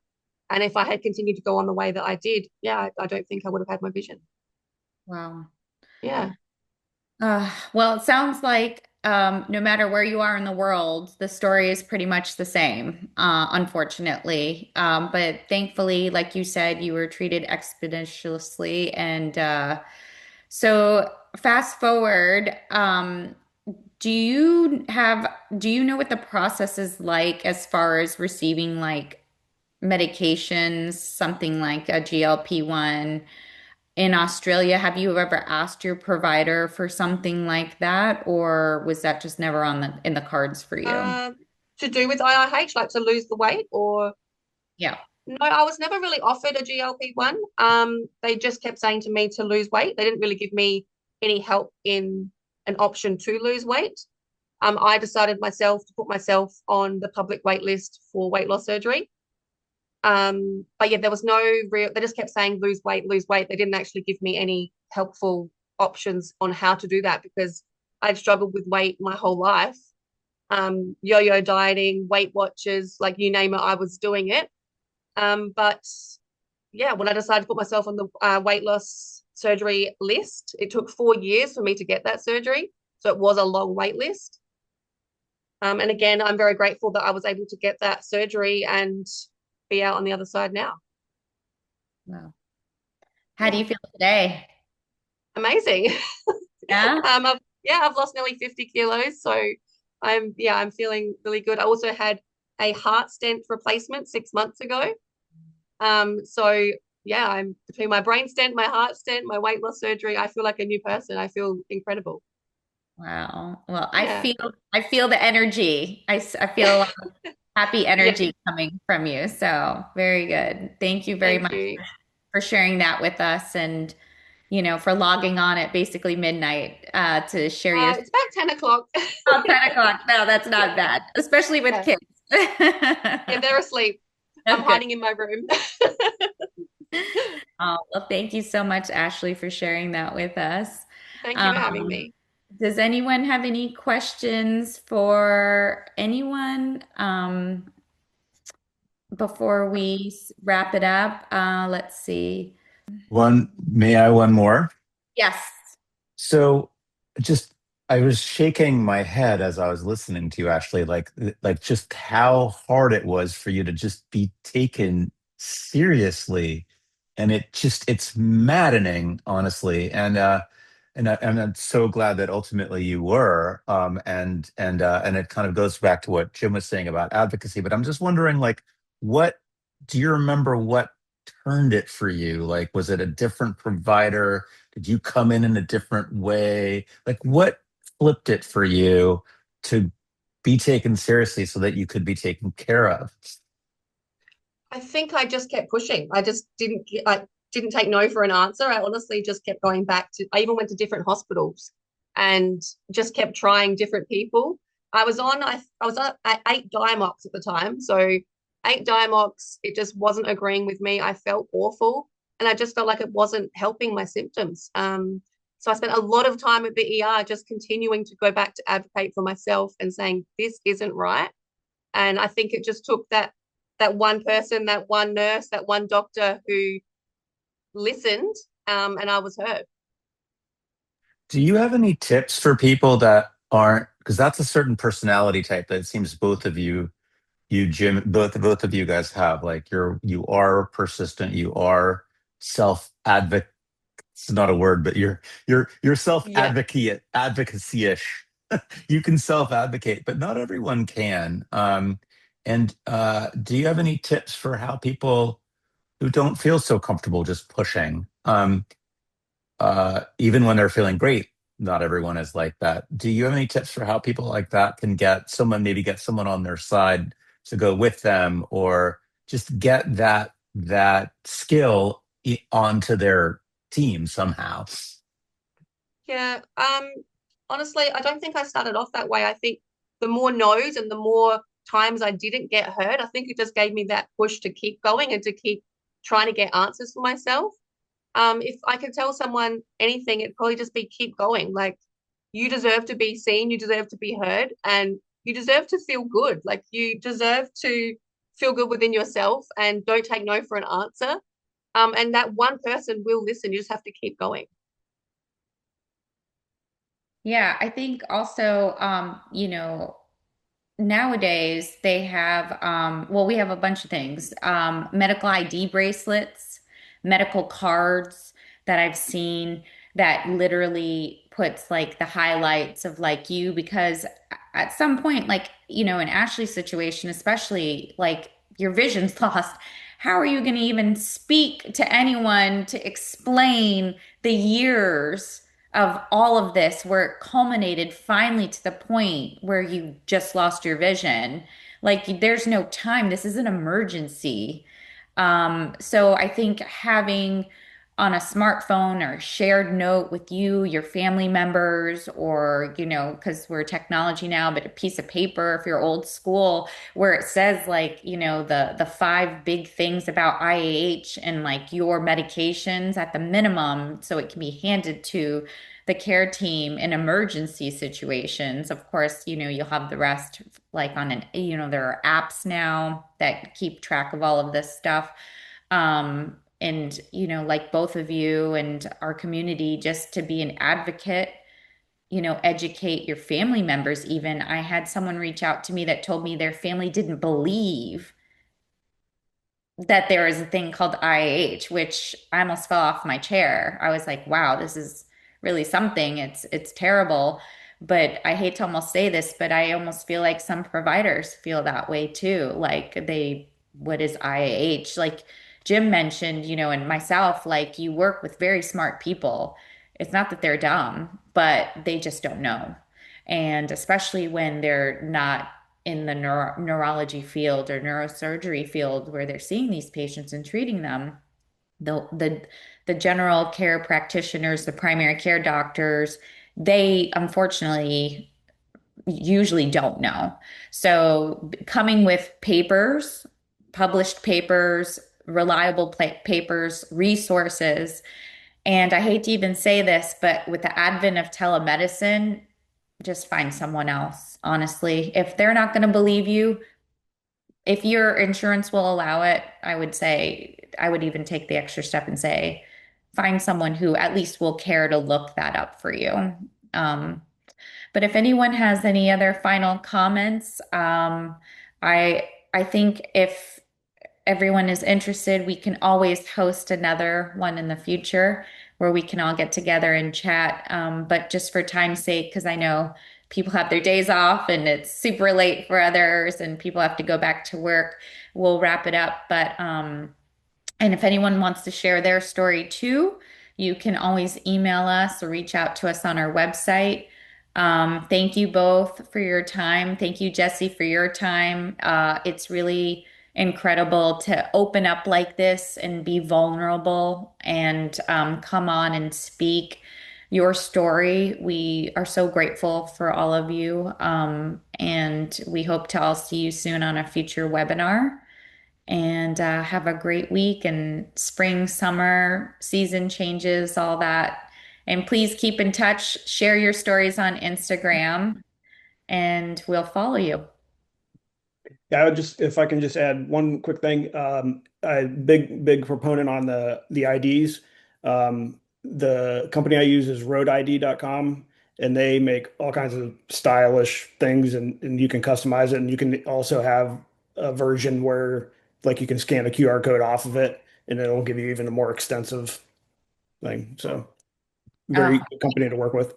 And if I had continued to go on the way that I did, yeah, I don't think I would have had my vision. Wow. Yeah. Well, it sounds like no matter where you are in the world, the story is pretty much the same, unfortunately. But thankfully, like you said, you were treated expeditiously. And so fast forward, do you know what the process is like as far as receiving like medications, something like a GLP-1? In Australia, have you ever asked your provider for something like that, or was that just never on the cards for you? Um, to do with IIH, like to lose the weight or Yeah. no, I was never really offered a GLP-1. They just kept saying to me to lose weight. They didn't really give me any help in an option to lose weight. I decided myself to put myself on the public wait list for weight loss surgery. But yeah, there was no real, they just kept saying lose weight, lose weight. They didn't actually give me any helpful options on how to do that because I'd struggled with weight my whole life. Yo-yo dieting, Weight Watchers, like you name it, I was doing it. But yeah, when I decided to put myself on the weight loss surgery list, it took 4 years for me to get that surgery. So it was a long wait list. And again, I'm very grateful that I was able to get that surgery and be out on the other side now. Wow. How do Yeah, you feel today? amazing. Yeah. I've lost nearly 50 kilos, so I'm feeling really good. I also had a heart stent replacement 6 months ago. So yeah, I'm between my brain stent, my heart stent, my weight loss surgery. I feel like a new person. I feel incredible. Wow. Well, Yeah, I feel the energy. I feel a lot of happy yeah. energy coming from you. So very good. Thank you very Thank much you. for sharing that with us and, for logging on at basically midnight to share your It's about 10 o'clock. oh, 10 o'clock. No, that's not bad, especially with Yeah, kids. yeah, they're asleep. I'm Okay. hiding in my room. Oh, well, thank you so much, Ashley, for sharing that with us. Thank you for having Um, me. does anyone have any questions for anyone before we wrap it up? Let's see. One more? Yes. So just I was shaking my head as I was listening to you, Ashley, like just how hard it was for you to just be taken seriously. And it's maddening, honestly. And I'm so glad that ultimately you were. And it kind of goes back to what Jim was saying about advocacy. But I'm just wondering, like, what do you remember what turned it for you? Like, was it a different provider? Did you come in a different way? Like, what flipped it for you to be taken seriously so that you could be taken care of? I think I just kept pushing. I didn't take no for an answer. I honestly just kept going back to I even went to different hospitals and just kept trying different people. I was on at 8 Diamox at the time. So 8 Diamox, it just wasn't agreeing with me. I felt awful and I just felt like it wasn't helping my symptoms. So I spent a lot of time at the ER just continuing to go back to advocate for myself and saying this isn't right. And I think it just took that one person, that one nurse, that one doctor who listened, and I was heard. Do you have any tips for people that aren't, because that's a certain personality type that it seems both of you, Jim, both of you guys have. Like you are persistent, you are self-advocate. It's not a word, but you're self Yeah. advocate advocacy-ish. You can self-advocate, but not everyone can. And do you have any tips for how people who don't feel so comfortable just pushing, even when they're feeling great? Not everyone is like that. Do you have any tips for how people like that can get someone on their side to go with them, or just get that skill onto their team somehow? Yeah. Honestly, I don't think I started off that way. I think the more no's and the more times I didn't get heard, I think it just gave me that push to keep going and to keep trying to get answers for myself. If I could tell someone anything, it'd probably just be keep going. Like, you deserve to be seen, you deserve to be heard, and you deserve to feel good. Like, you deserve to feel good within yourself and don't take no for an answer. And that one person will listen. You just have to keep going. Yeah, I think also, nowadays they have, well, we have a bunch of things. Medical ID bracelets, medical cards that I've seen that literally puts like the highlights of like you, because at some point, like, in Ashley's situation, especially like your vision's lost. How are you going to even speak to anyone to explain the years of all of this where it culminated finally to the point where you just lost your vision? Like, there's no time. This is an emergency. So I think having on a smartphone or shared note with you, your family members, or, because we're technology now, but a piece of paper if you're old school, where it says like, the five big things about IAH and like your medications at the minimum, so it can be handed to the care team in emergency situations. Of course, you'll have the rest like on there are apps now that keep track of all of this stuff. And, like both of you and our community, just to be an advocate, educate your family members even. I had someone reach out to me that told me their family didn't believe that there is a thing called IIH, which I almost fell off my chair. I was like, wow, this is really something. It's terrible. But I hate to almost say this, but I almost feel like some providers feel that way too. Like what is IIH? Like Jim mentioned, and myself, like you work with very smart people. It's not that they're dumb, but they just don't know. And especially when they're not in the neurology field or neurosurgery field where they're seeing these patients and treating them, the general care practitioners, the primary care doctors, they unfortunately usually don't know. So coming with papers, published papers, reliable papers, resources, and I hate to even say this, but with the advent of telemedicine, just find someone else, honestly. If they're not going to believe you, if your insurance will allow it, I would say, I would even take the extra step and say, find someone who at least will care to look that up for you. Um, but if anyone has any other final comments, I think if everyone is interested, we can always host another one in the future where we can all get together and chat. But just for time's sake, because I know people have their days off and it's super late for others and people have to go back to work, we'll wrap it up. But and if anyone wants to share their story too, you can always email us or reach out to us on our website. Thank you both for your time. Thank you, Jesse, for your time. It's really incredible to open up like this and be vulnerable and come on and speak your story. We are so grateful for all of you. And we hope to all see you soon on a future webinar. And have a great week and spring, summer, season changes, all that. And please keep in touch, share your stories on Instagram, and we'll follow you. Yeah, if I can just add one quick thing, a big proponent on the IDs. The company I use is roadid.com, and they make all kinds of stylish things, and you can customize it, and you can also have a version where like you can scan a QR code off of it, and it'll give you even a more extensive thing. So Oh, very good company to work with.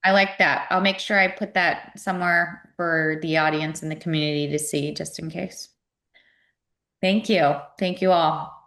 I like that. I'll make sure I put that somewhere for the audience and the community to see just in case. Thank you. Thank you all.